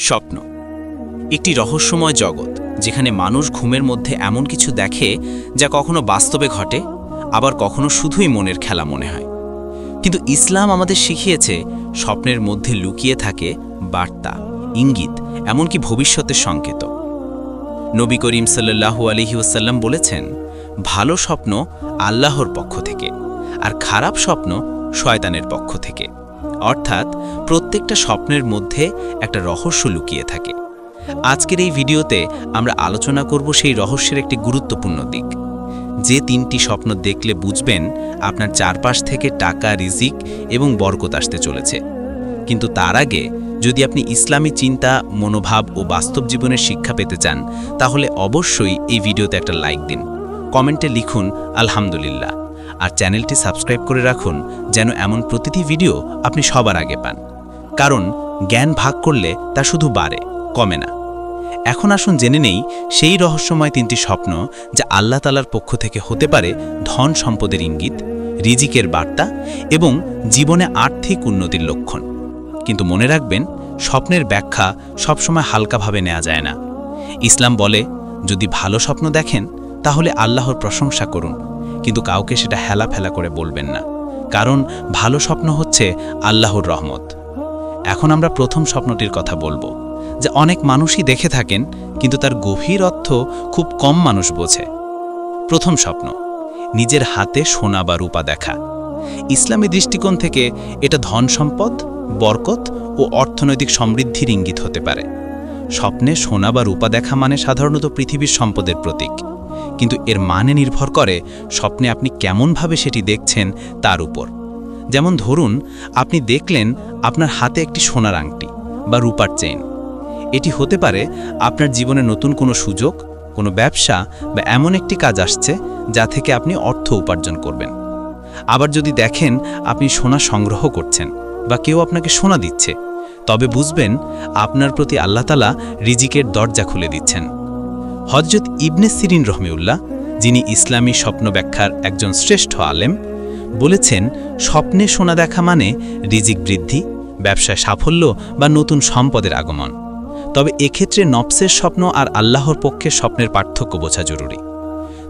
স্বপ্ন একটি রহস্যময় জগৎ, যেখানে মানুষ ঘুমের মধ্যে এমন কিছু দেখে যা কখনো বাস্তবে ঘটে, আবার কখনো শুধুই মনের খেলা মনে হয়। কিন্তু ইসলাম আমাদের শিখিয়েছে স্বপ্নের মধ্যে লুকিয়ে থাকে বার্তা, ইঙ্গিত, এমনকি ভবিষ্যতের সংকেত। নবী করিম সাল্লাল্লাহু আলাইহি ওয়াসাল্লাম বলেছেন, ভালো স্বপ্ন আল্লাহর পক্ষ থেকে আর খারাপ স্বপ্ন শয়তানের পক্ষ থেকে। অর্থাৎ প্রত্যেকটা স্বপ্নের মধ্যে একটা রহস্য লুকিয়ে থাকে। আজকের এই ভিডিওতে আমরা আলোচনা করব সেই রহস্যের একটি গুরুত্বপূর্ণ দিক, যে তিনটি স্বপ্ন দেখলে বুঝবেন আপনার চারপাশ থেকে টাকা, রিজিক এবং বরকত আসতে চলেছে। কিন্তু তার আগে যদি আপনি ইসলামী চিন্তা, মনোভাব ও বাস্তব জীবনের শিক্ষা পেতে চান, তাহলে অবশ্যই এই ভিডিওতে একটা লাইক দিন, কমেন্টে লিখুন আলহামদুলিল্লাহ, আর চ্যানেলটি সাবস্ক্রাইব করে রাখুন যেন এমন প্রতিটি ভিডিও আপনি সবার আগে পান। কারণ জ্ঞান ভাগ করলে তা শুধু বাড়ে, কমে না। এখন আসুন জেনে নেই সেই রহস্যময় তিনটি স্বপ্ন যা আল্লাহ তাআলার পক্ষ থেকে হতে পারে ধন সম্পদের ইঙ্গিত, রিজিকের বার্তা এবং জীবনে আর্থিক উন্নতির লক্ষণ। কিন্তু মনে রাখবেন, স্বপ্নের ব্যাখ্যা সবসময় হালকাভাবে নেওয়া যায় না। ইসলাম বলে, যদি ভালো স্বপ্ন দেখেন তাহলে আল্লাহর প্রশংসা করুন, কিন্তু কাউকে সেটা হেলাফেলা করে বলবেন না, কারণ ভালো স্বপ্ন হচ্ছে আল্লাহর রহমত। এখন আমরা প্রথম স্বপ্নটির কথা বলবো, যে অনেক মানুষই দেখে থাকেন, কিন্তু তার গভীর অর্থ খুব কম মানুষ বোঝে। প্রথম স্বপ্ন, নিজের হাতে সোনা বা রূপা দেখা। ইসলামী দৃষ্টিকোণ থেকে এটা ধন সম্পদ, বরকত ও অর্থনৈতিক সমৃদ্ধির ইঙ্গিত হতে পারে। স্বপ্নে সোনা বা রূপা দেখা মানে সাধারণত পৃথিবীর সম্পদের প্রতীক, কিন্তু এর মানে নির্ভর করে স্বপ্নে আপনি কেমনভাবে সেটি দেখছেন তার উপর। যেমন ধরুন, আপনি দেখলেন আপনার হাতে একটি সোনার আংটি বা রূপার চেইন। এটি হতে পারে আপনার জীবনে নতুন কোনো সুযোগ, কোনো ব্যবসা বা এমন একটি কাজ আসছে যা থেকে আপনি অর্থ উপার্জন করবেন। আবার যদি দেখেন আপনি সোনা সংগ্রহ করছেন বা কেউ আপনাকে সোনা দিচ্ছে, তবে বুঝবেন আপনার প্রতি আল্লাহ তাআলা রিজিকের দরজা খুলে দিচ্ছেন। হযরত ইবনে সিরিন রহমাহুল্লাহ, যিনি ইসলামী স্বপ্ন ব্যাখ্যার একজন শ্রেষ্ঠ আলেম, বলেছেন, স্বপ্নে সোনা দেখা মানে রিজিক বৃদ্ধি, ব্যবসায় সাফল্য বা নতুন সম্পদের আগমন। তবে এক্ষেত্রে নফসের স্বপ্ন আর আল্লাহর পক্ষে স্বপ্নের পার্থক্য বোঝা জরুরি।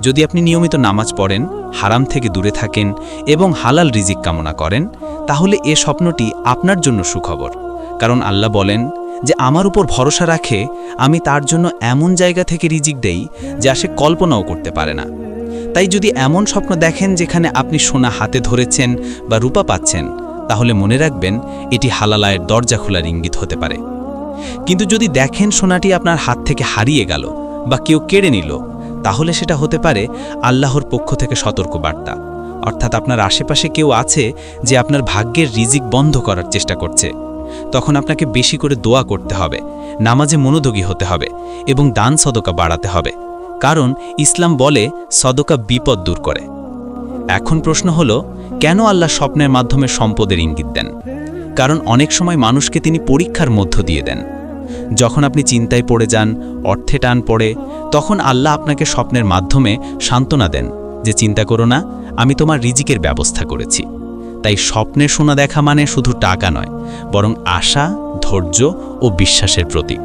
যদি আপনি নিয়মিত নামাজ পড়েন, হারাম থেকে দূরে থাকেন এবং হালাল রিজিক কামনা করেন, তাহলে এ স্বপ্নটি আপনার জন্য সুখবর। কারণ আল্লাহ বলেন যে আমার উপর ভরসা রাখে, আমি তার জন্য এমন জায়গা থেকে রিজিক দেই যা সে কল্পনাও করতে পারে না। তাই যদি এমন স্বপ্ন দেখেন যেখানে আপনি সোনা হাতে ধরেছেন বা রূপা পাচ্ছেন, তাহলে মনে রাখবেন এটি হালাল আয়ের দরজা খোলার ইঙ্গিত হতে পারে। কিন্তু যদি দেখেন সোনাটি আপনার হাত থেকে হারিয়ে গেল বা কেউ কেড়ে নিল, তাহলে সেটা হতে পারে আল্লাহর পক্ষ থেকে সতর্ক বার্তা। অর্থাৎ আপনার আশেপাশে কেউ আছে যে আপনার ভাগ্যের রিজিক বন্ধ করার চেষ্টা করছে। তখন আপনাকে বেশি করে দোয়া করতে হবে, নামাজে মনোযোগী হতে হবে এবং দান সদকা বাড়াতে হবে। কারণ ইসলাম বলে সদকা বিপদ দূর করে। এখন প্রশ্ন হলো, কেন আল্লাহ স্বপ্নের মাধ্যমে সম্পদের ইঙ্গিত দেন? কারণ অনেক সময় মানুষকে তিনি পরীক্ষার মধ্য দিয়ে দেন। যখন আপনি চিন্তায় পড়ে যান, অর্থে টান পড়ে, তখন আল্লাহ আপনাকে স্বপ্নের মাধ্যমে সান্ত্বনা দেন যে চিন্তা করো না, আমি তোমার রিজিকের ব্যবস্থা করেছি। তাই স্বপ্নে সোনা দেখা মানে শুধু টাকা নয়, বরং আশা, ধৈর্য ও বিশ্বাসের প্রতীক।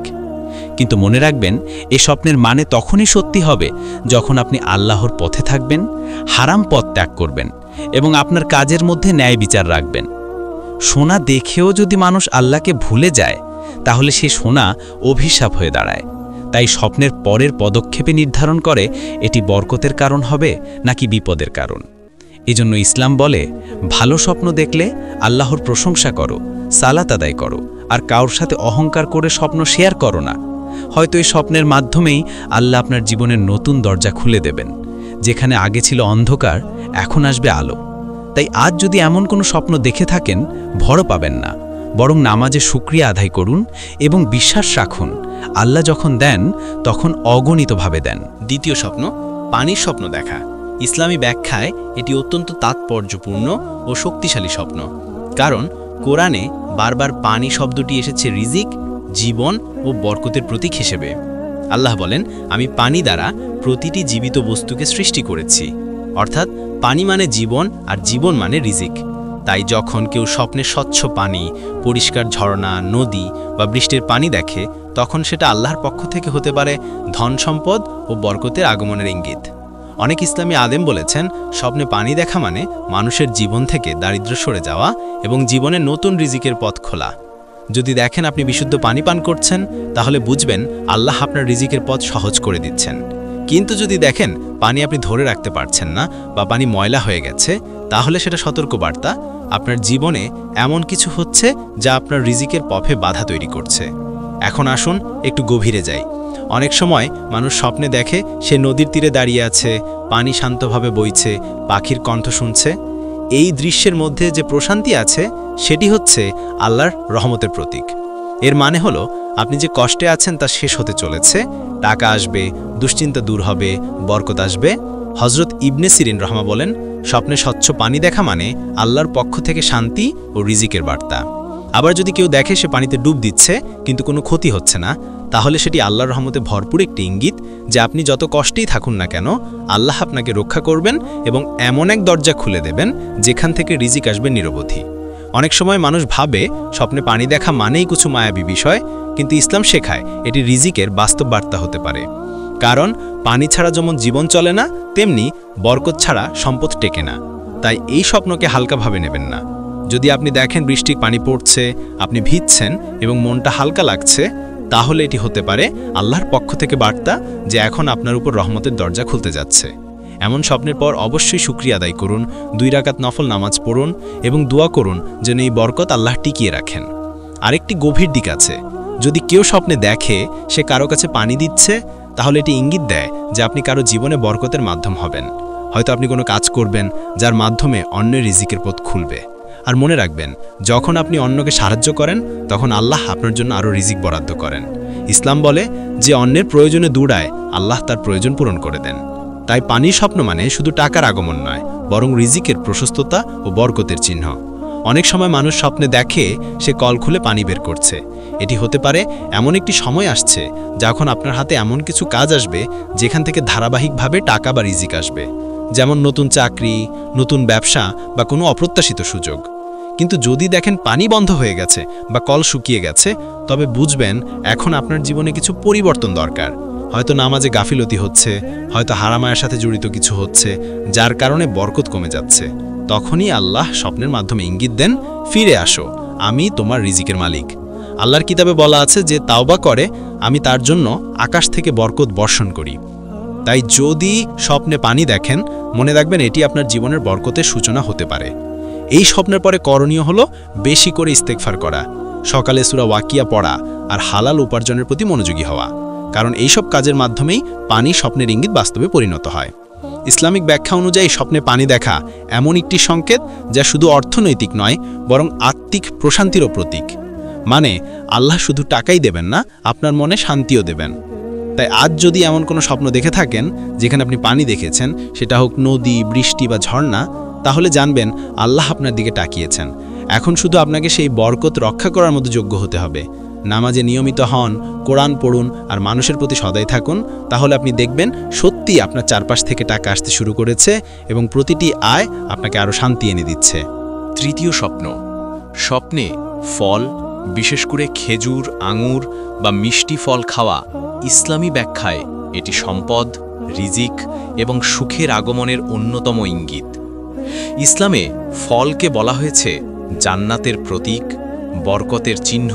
কিন্তু মনে রাখবেন, এই স্বপ্নের মানে তখনই সত্যি হবে যখন আপনি আল্লাহর পথে থাকবেন, হারাম পথ ত্যাগ করবেন এবং আপনার কাজের মধ্যে ন্যায় বিচার রাখবেন। সোনা দেখেও যদি মানুষ আল্লাহকে ভুলে যায়, তাহলে সে সোনা অভিশাপ হয়ে দাঁড়ায়। তাই স্বপ্নের পরের পদক্ষেপে নির্ধারণ করে এটি বরকতের কারণ হবে নাকি বিপদের কারণ। এজন্য ইসলাম বলে, ভালো স্বপ্ন দেখলে আল্লাহর প্রশংসা করো, সালাত আদায় করো, আর কারোর সাথে অহংকার করে স্বপ্ন শেয়ার করো না। হয়তো এই স্বপ্নের মাধ্যমেই আল্লাহ আপনার জীবনের নতুন দরজা খুলে দেবেন। যেখানে আগে ছিল অন্ধকার, এখন আসবে আলো। তাই আজ যদি এমন কোনো স্বপ্ন দেখে থাকেন, ভয় পাবেন না, বরং নামাজে শুকরিয়া আদায় করুন এবং বিশ্বাস রাখুন, আল্লাহ যখন দেন তখন অগণিতভাবে দেন। দ্বিতীয় স্বপ্ন, পানির স্বপ্ন দেখা। ইসলামী ব্যাখ্যায় এটি অত্যন্ত তাৎপর্যপূর্ণ ও শক্তিশালী স্বপ্ন। কারণ কোরআনে বারবার পানি শব্দটি এসেছে রিজিক, জীবন ও বরকতের প্রতীক হিসেবে। আল্লাহ বলেন, আমি পানি দ্বারা প্রতিটি জীবিত বস্তুকে সৃষ্টি করেছি। অর্থাৎ পানি মানে জীবন আর জীবন মানে রিজিক। তাই যখন কেউ স্বপ্নে স্বচ্ছ পানি, পরিষ্কার ঝর্ণা, নদী বা বৃষ্টির পানি দেখে, তখন সেটা আল্লাহর পক্ষ থেকে হতে পারে ধন সম্পদ ও বরকতের আগমনের ইঙ্গিত। অনেক ইসলামী আলেম বলেছেন, স্বপ্নে পানি দেখা মানে মানুষের জীবন থেকে দারিদ্র্য সরে যাওয়া এবং জীবনে নতুন রিজিকের পথ খোলা। যদি দেখেন আপনি বিশুদ্ধ পানি পান করছেন, তাহলে বুঝবেন আল্লাহ আপনার রিজিকের পথ সহজ করে দিচ্ছেন। কিন্তু যদি দেখেন পানি আপনি ধরে রাখতে পারছেন না বা পানি ময়লা হয়ে গেছে, তাহলে সেটা সতর্কবার্তা আপনার জীবনে এমন কিছু হচ্ছে যা আপনার রিজিকের পথে বাধা তৈরি করছে। এখন আসুন একটু গভীরে যাই। অনেক সময় মানুষ স্বপ্নে দেখে সে নদীর তীরে দাঁড়িয়ে আছে, পানি শান্তভাবে বইছে, পাখির কণ্ঠ শুনছে। এই দৃশ্যের মধ্যে যে প্রশান্তি আছে সেটি হচ্ছে আল্লাহর রহমতের প্রতীক। এর মানে হলো আপনি যে কষ্টে আছেন তা শেষ হতে চলেছে, টাকা আসবে, দুশ্চিন্তা দূর হবে, বরকত আসবে। হজরত ইবনে সিরিন রহমা বলেন, স্বপ্নে স্বচ্ছ পানি দেখা মানে আল্লাহর পক্ষ থেকে শান্তি ও রিজিকের বার্তা। আবার যদি কেউ দেখে সে পানিতে ডুব দিচ্ছে কিন্তু কোনো ক্ষতি হচ্ছে না, তাহলে সেটি আল্লাহর রহমতে ভরপুর একটি ইঙ্গিত যে আপনি যত কষ্টেই থাকুন না কেন, আল্লাহ আপনাকে রক্ষা করবেন এবং এমন এক দরজা খুলে দেবেন যেখান থেকে রিজিক আসবে নিরবধি। অনেক সময় মানুষ ভাবে স্বপ্নে পানি দেখা মানেই কিছু মায়াবী বিষয়, কিন্তু ইসলাম শেখায় এটি রিজিকের বাস্তব বার্তা হতে পারে। কারণ পানি ছাড়া যেমন জীবন চলে না, তেমনি বরকত ছাড়া সম্পদ টেকে না। তাই এই স্বপ্নকে হালকাভাবে নেবেন না। যদি আপনি দেখেন বৃষ্টির পানি পড়ছে, আপনি ভিজছেন এবং মনটা হালকা লাগছে, তাহলে এটি হতে পারে আল্লাহর পক্ষ থেকে বার্তা যে এখন আপনার উপর রহমতের দরজা খুলতে যাচ্ছে। এমন স্বপ্নের পর অবশ্যই শুকরিয়া আদায় করুন, 2 রাকাত নফল নামাজ পড়ুন এবং দোয়া করুন যেন এই বরকত আল্লাহ টিকিয়ে রাখেন। আরেকটি গভীর দিক আছে। যদি কেউ স্বপ্নে দেখে সে কারো কাছে পানি দিচ্ছে, তাহলে এটি ইঙ্গিত দেয় যে আপনি কারো জীবনে বরকতের মাধ্যম হবেন। হয়তো আপনি কোনো কাজ করবেন যার মাধ্যমে অন্যের রিজিকের পথ খুলবে। আর মনে রাখবেন, যখন আপনি অন্যকে সাহায্য করেন তখন আল্লাহ আপনার জন্য আরও রিজিক বরাদ্দ করেন। ইসলাম বলে যে অন্যের প্রয়োজনে দৌড়ায় আল্লাহ তার প্রয়োজন পূরণ করে দেন। তাই পানির স্বপ্ন মানে শুধু টাকার আগমন নয়, বরং রিজিকের প্রশস্ততা ও বরকতের চিহ্ন। অনেক সময় মানুষ স্বপ্নে দেখে সে কল খুলে পানি বের করছে। এটি হতে পারে এমন একটি সময় আসছে যখন আপনার হাতে এমন কিছু কাজ আসবে যেখান থেকে ধারাবাহিকভাবে টাকা বা রিজিক আসবে, যেমন নতুন চাকরি, নতুন ব্যবসা বা কোনো অপ্রত্যাশিত সুযোগ। কিন্তু যদি দেখেন পানি বন্ধ হয়ে গেছে বা কল শুকিয়ে গেছে, তবে বুঝবেন এখন আপনার জীবনে কিছু পরিবর্তন দরকার। হয়তো নামাজে গাফিলতি হচ্ছে, হয়তো হারামায়ের সাথে জড়িত কিছু হচ্ছে যার কারণে বরকত কমে যাচ্ছে। তখনই আল্লাহ স্বপ্নের মাধ্যমে ইঙ্গিত দেন, ফিরে আসো, আমি তোমার রিজিকের মালিক। আল্লাহর কিতাবে বলা আছে যে তাওবা করে আমি তার জন্য আকাশ থেকে বরকত বর্ষণ করি। তাই যদি স্বপ্নে পানি দেখেন, মনে রাখবেন এটি আপনার জীবনের বরকতের সূচনা হতে পারে। এই স্বপ্নের পরে করণীয় হলো বেশি করে ইস্তেগফার করা, সকালে সূরা ওয়াকিয়া পড়া আর হালাল উপার্জনের প্রতি মনোযোগী হওয়া। কারণ এইসব কাজের মাধ্যমেই পানি স্বপ্নের ইঙ্গিত বাস্তবে পরিণত হয়। ইসলামিক ব্যাখ্যা অনুযায়ী স্বপ্নে পানি দেখা এমন একটি সংকেত যা শুধু অর্থনৈতিক নয়, বরং আত্মিক প্রশান্তিরও প্রতীক। মানে আল্লাহ শুধু টাকাই দেবেন না, আপনার মনে শান্তিও দেবেন। তাই আজ যদি এমন কোনো স্বপ্ন দেখে থাকেন যেখানে আপনি পানি দেখেছেন, সেটা হোক নদী, বৃষ্টি বা ঝর্ণা, তাহলে জানবেন আল্লাহ আপনার দিকে তাকিয়েছেন। এখন শুধু আপনাকে সেই বরকত রক্ষা করার মতো যোগ্য হতে হবে। নামাজে নিয়মিত হন, কোরআন পড়ুন আর মানুষের প্রতি সদয় থাকুন। তাহলে আপনি দেখবেন সত্যিই আপনার চারপাশ থেকে টাকা আসতে শুরু করেছে এবং প্রতিটি আয় আপনাকে আরও শান্তি এনে দিচ্ছে। তৃতীয় স্বপ্ন। স্বপ্নে ফল, বিশেষ করে খেজুর, আঙুর বা মিষ্টি ফল খাওয়া ইসলামী ব্যাখ্যায় এটি সম্পদ, রিজিক এবং সুখের আগমনের অন্যতম ইঙ্গিত। ইসলামে ফলকে বলা হয়েছে জান্নাতের প্রতীক, বরকতের চিহ্ন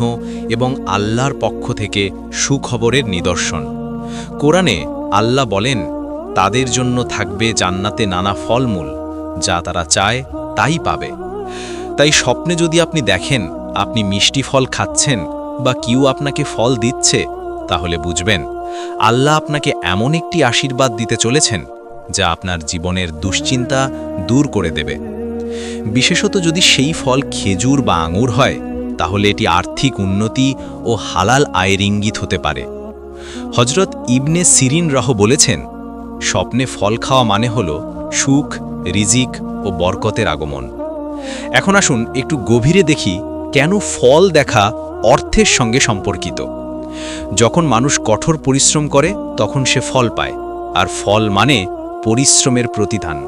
এবং আল্লাহর পক্ষ থেকে সুখবরের নিদর্শন। কোরআনে আল্লাহ বলেন, তাদের জন্য থাকবে জান্নাতে নানা ফলমূল, যা তারা চায় তাই পাবে। তাই স্বপ্নে যদি আপনি দেখেন আপনি মিষ্টি ফল খাচ্ছেন বা কেউ আপনাকে ফল দিচ্ছে, তাহলে বুঝবেন আল্লাহ আপনাকে এমন একটি আশীর্বাদ দিতে চলেছেন যা আপনার জীবনের দুশ্চিন্তা দূর করে দেবে। বিশেষত যদি সেই ফল খেজুর বা আঙুর হয়, তাহলে এটি আর্থিক উন্নতি ও হালাল আয়ের ইঙ্গিত হতে পারে। হজরত ইবনে সিরিন বলেছেন, স্বপ্নে ফল খাওয়া মানে হল সুখ, রিজিক ও বরকতের আগমন। এখন আসুন একটু গভীরে দেখি কেন ফল দেখা অর্থের সঙ্গে সম্পর্কিত। যখন মানুষ কঠোর পরিশ্রম করে তখন সে ফল পায়, আর ফল মানে পরিশ্রমের প্রতিদান।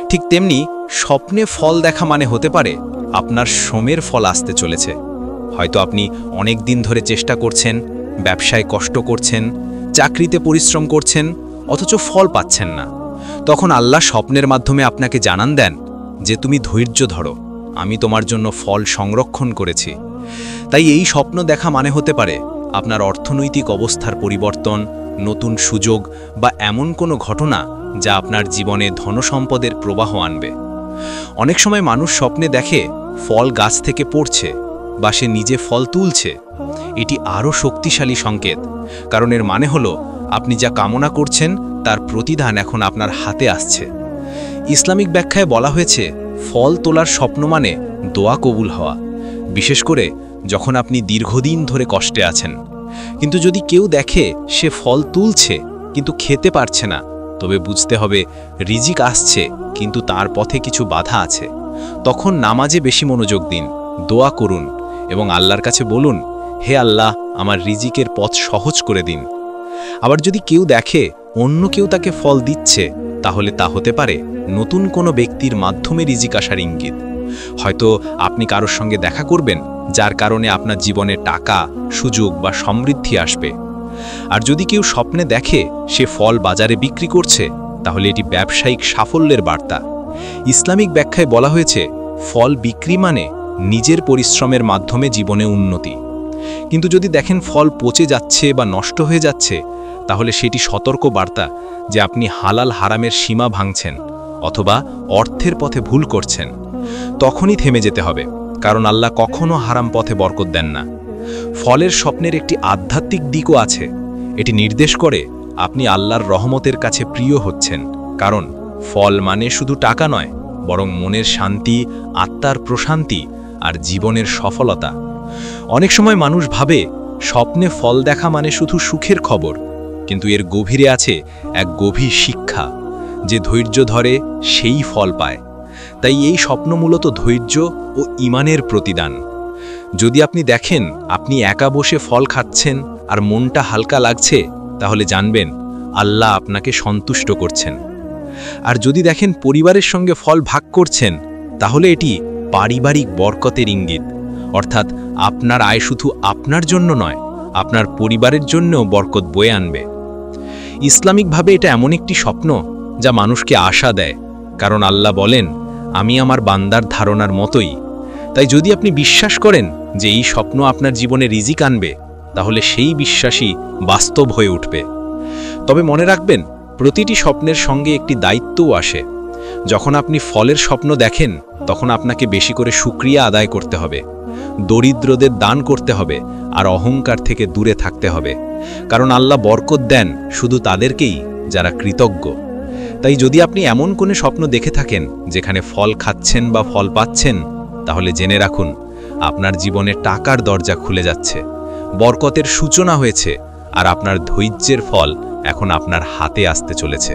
ঠিক তেমনি স্বপ্নে ফল দেখা মানে হতে পারে আপনার শ্রমের ফল আসতে চলেছে। হয়তো আপনি অনেক দিন ধরে চেষ্টা করছেন, ব্যবসায় কষ্ট করছেন, চাকরিতে পরিশ্রম করছেন, অথচ ফল পাচ্ছেন না। তখন আল্লাহ স্বপ্নের মাধ্যমে আপনাকে জানান দেন যে তুমি ধৈর্য ধরো, আমি তোমার জন্য ফল সংরক্ষণ করেছি। তাই এই স্বপ্ন দেখা মানে হতে পারে আপনার অর্থনৈতিক অবস্থার পরিবর্তন, নতুন সুযোগ বা এমন কোনো ঘটনা যা আপনার জীবনে ধনসম্পদের প্রবাহ আনবে। অনেক সময় মানুষ স্বপ্নে দেখে ফল গাছ থেকে পড়ছে বা সে নিজে ফল তুলছে। এটি আরও শক্তিশালী সংকেত, কারণ এর মানে হলো আপনি যা কামনা করছেন তার প্রতিদান এখন আপনার হাতে আসছে। ইসলামিক ব্যাখ্যায় বলা হয়েছে ফল তোলার স্বপ্ন মানে দোয়া কবুল হওয়া, বিশেষ করে যখন আপনি দীর্ঘদিন ধরে কষ্টে আছেন। কিন্তু যদি কেউ দেখে সে ফল তুলছে কিন্তু খেতে পারছে না, তবে বুঝতে হবে রিজিক আসছে কিন্তু তার পথে কিছু বাধা আছে। তখন নামাজে বেশি মনোযোগ দিন, দোয়া করুন এবং আল্লাহর কাছে বলুন, হে আল্লাহ, আমার রিজিকের পথ সহজ করে দিন। আবার যদি কেউ দেখে অন্য কেউ তাকে ফল দিচ্ছে, তাহলে তা হতে পারে নতুন কোনো ব্যক্তির মাধ্যমে রিজিক আসার ইঙ্গিত। হয়তো আপনি কারোর সঙ্গে দেখা করবেন যার কারণে আপনার জীবনে টাকা, সুযোগ বা সমৃদ্ধি আসবে। আর যদি কেউ স্বপ্নে দেখে সে ফল বাজারে বিক্রি করছে, তাহলে এটি ব্যবসায়িক সাফল্যের বার্তা। ইসলামিক ব্যাখ্যায় বলা হয়েছে ফল বিক্রি মানে নিজের পরিশ্রমের মাধ্যমে জীবনে উন্নতি। কিন্তু যদি দেখেন ফল পচে যাচ্ছে বা নষ্ট হয়ে যাচ্ছে, তাহলে সেটি সতর্ক বার্তা যে আপনি হালাল হারামের সীমা ভাঙছেন অথবা অর্থের পথে ভুল করছেন। তখনই থেমে যেতে হবে, কারণ আল্লাহ কখনো হারাম পথে বরকত দেন না। ফলের স্বপ্নের একটি আধ্যাত্মিক দিকও আছে। এটি নির্দেশ করে আপনি আল্লাহর রহমতের কাছে প্রিয় হচ্ছেন, কারণ ফল মানে শুধু টাকা নয়, বরং মনের শান্তি, আত্মার প্রশান্তি আর জীবনের সফলতা। অনেক সময় মানুষ ভাবে স্বপ্নে ফল দেখা মানে শুধু সুখের খবর, কিন্তু এর গভীরে আছে এক গভীর শিক্ষা, যে ধৈর্য ধরে সেই ফল পায়। তাই এই স্বপ্ন মূলত ধৈর্য ও ঈমানের প্রতিদান। যদি আপনি দেখেন আপনি একা বসে ফল খাচ্ছেন আর মনটা হালকা লাগছে, তাহলে জানবেন আল্লাহ আপনাকে সন্তুষ্ট করছেন। আর যদি দেখেন পরিবারের সঙ্গে ফল ভাগ করছেন, তাহলে এটি পারিবারিক বরকতের ইঙ্গিত। অর্থাৎ আপনার আয় শুধু আপনার জন্য নয়, আপনার পরিবারের জন্যও বরকত বয়ে আনবে। ইসলামিকভাবে এটা এমন একটি স্বপ্ন যা মানুষকে আশা দেয়, কারণ আল্লাহ বলেন, আমি আমার বান্দার ধারণার মতোই। তাই যদি আপনি বিশ্বাস করেন যে এই স্বপ্ন আপনার জীবনে রিজিক আনবে, তাহলে সেই বিশ্বাসই বাস্তব হয়ে উঠবে। তবে মনে রাখবেন, প্রতিটি স্বপ্নের সঙ্গে একটি দায়িত্বও আসে। যখন আপনি ফলের স্বপ্ন দেখেন, তখন আপনাকে বেশি করে শুকরিয়া আদায় করতে হবে, দরিদ্রদের দান করতে হবে আর অহংকার থেকে দূরে থাকতে হবে, কারণ আল্লাহ বরকত দেন শুধু তাদেরকেই যারা কৃতজ্ঞ। তাই যদি আপনি এমন কোনো স্বপ্ন দেখে থাকেন যেখানে ফল খাচ্ছেন বা ফল পাচ্ছেন, তাহলে জেনে রাখুন আপনার জীবনে টাকার দরজা খুলে যাচ্ছে, বরকতের সূচনা হয়েছে, আর আপনার ধৈর্যের ফল এখন আপনার হাতে আসতে চলেছে।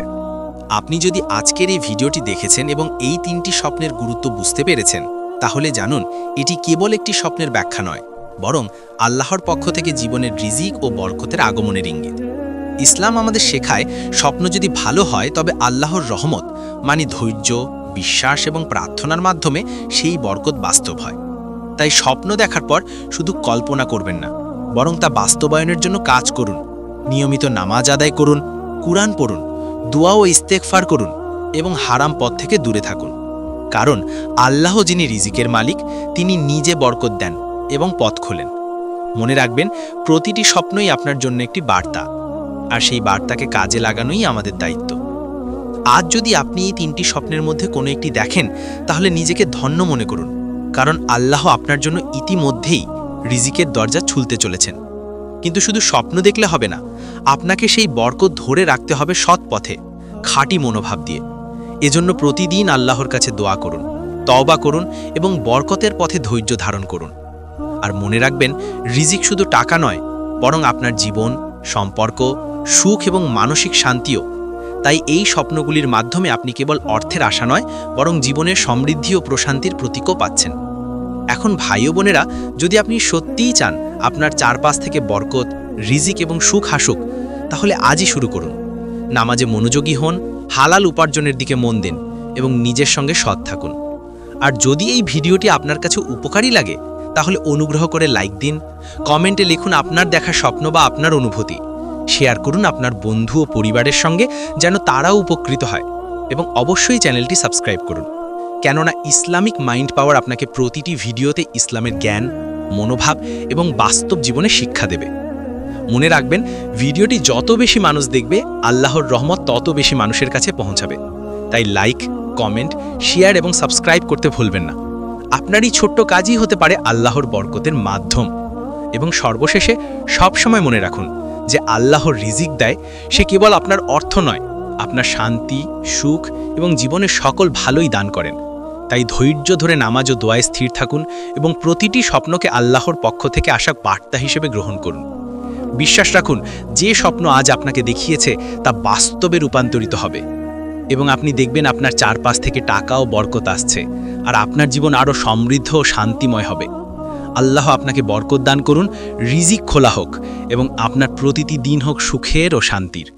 আপনি যদি আজকের এই ভিডিওটি দেখেছেন এবং এই 3টি স্বপ্নের গুরুত্ব বুঝতে পেরেছেন, তাহলে জানুন এটি কেবল একটি স্বপ্নের ব্যাখ্যা নয়, বরং আল্লাহর পক্ষ থেকে জীবনের রিজিক ও বরকতের আগমনের ইঙ্গিত। ইসলাম আমাদের শেখায় স্বপ্ন যদি ভালো হয় তবে আল্লাহর রহমত মানে ধৈর্য, বিশ্বাস এবং প্রার্থনার মাধ্যমে সেই বরকত বাস্তব হয়। তাই স্বপ্ন দেখার পর শুধু কল্পনা করবেন না, বরং তা বাস্তবায়নের জন্য কাজ করুন। নিয়মিত নামাজ আদায় করুন, কুরআন পড়ুন, দোয়া ও ইস্তেগফার করুন এবং হারাম পথ থেকে দূরে থাকুন। কারণ আল্লাহ যিনি রিজিকের মালিক, তিনি নিজে বরকত দেন এবং পথ খোলেন। মনে রাখবেন, প্রতিটি স্বপ্নই আপনার জন্য একটি বার্তা, আর সেই বার্তাকে কাজে লাগানোই আমাদের দায়িত্ব। আজ যদি আপনি এই 3টি স্বপ্নের মধ্যে কোনো একটি দেখেন, তাহলে নিজেকে ধন্য মনে করুন, কারণ আল্লাহ আপনার জন্য ইতিমধ্যেই রিজিকের দরজা ছুলতে চলেছেন। কিন্তু শুধু স্বপ্ন দেখলে হবে না, আপনাকে সেই বরকত ধরে রাখতে হবে সৎ পথে, খাঁটি মনোভাব দিয়ে। এজন্য প্রতিদিন আল্লাহর কাছে দোয়া করুন, তওবা করুন এবং বরকতের পথে ধৈর্য ধারণ করুন। আর মনে রাখবেন, রিজিক শুধু টাকা নয়, বরং আপনার জীবন, সম্পর্ক, সুখ এবং মানসিক শান্তিও। তাই এই স্বপ্নগুলির মাধ্যমে আপনি কেবল অর্থের আশা নয়, বরং জীবনের সমৃদ্ধি ও প্রশান্তির প্রতীকও পাচ্ছেন। এখন ভাই ও বোনেরা, যদি আপনি সত্যিই চান আপনার চারপাশ থেকে বরকত, রিজিক এবং সুখ আসুক, তাহলে আজই শুরু করুন। নামাজে মনোযোগী হন, হালাল উপার্জনের দিকে মন দিন এবং নিজের সঙ্গে সৎ থাকুন। আর যদি এই ভিডিওটি আপনার কাছে উপকারী লাগে তাহলে অনুগ্রহ করে লাইক দিন, কমেন্টে লিখুন আপনার দেখা স্বপ্ন বা আপনার অনুভূতি, শেয়ার করুন আপনার বন্ধু ও পরিবারের সঙ্গে যেন তারাও উপকৃত হয়, এবং অবশ্যই চ্যানেলটি সাবস্ক্রাইব করুন, কেননা ইসলামিক মাইন্ড পাওয়ার আপনাকে প্রতিটি ভিডিওতে ইসলামের জ্ঞান, মনোভাব এবং বাস্তব জীবনে শিক্ষা দেবে। মনে রাখবেন, ভিডিওটি যত বেশি মানুষ দেখবে আল্লাহর রহমত তত বেশি মানুষের কাছে পৌঁছাবে। তাই লাইক, কমেন্ট, শেয়ার এবং সাবস্ক্রাইব করতে ভুলবেন না। আপনার এই ছোট্ট কাজই হতে পারে আল্লাহর বরকতের মাধ্যম। এবং সর্বশেষে সবসময় মনে রাখুন যে আল্লাহর রিজিক দেয়, সে কেবল আপনার অর্থ নয়, আপনার শান্তি, সুখ এবং জীবনের সকল ভালোই দান করেন। তাই ধৈর্য ধরে নামাজ ও দোয়ায় স্থির থাকুন এবং প্রতিটি স্বপ্নকে আল্লাহর পক্ষ থেকে আসা বার্তা হিসেবে গ্রহণ করুন। বিশ্বাস রাখুন, যে স্বপ্ন আজ আপনাকে দেখিয়েছে তা বাস্তবে রূপান্তরিত হবে, এবং আপনি দেখবেন আপনার চারপাশ থেকে টাকা ও বরকত আসছে, আর আপনার জীবন আরও সমৃদ্ধ ও শান্তিময় হবে। আল্লাহ আপনাকে বরকত দান করুন, রিজিক খোলা হোক এবং আপনার প্রতিটি দিন হোক সুখের ও শান্তির।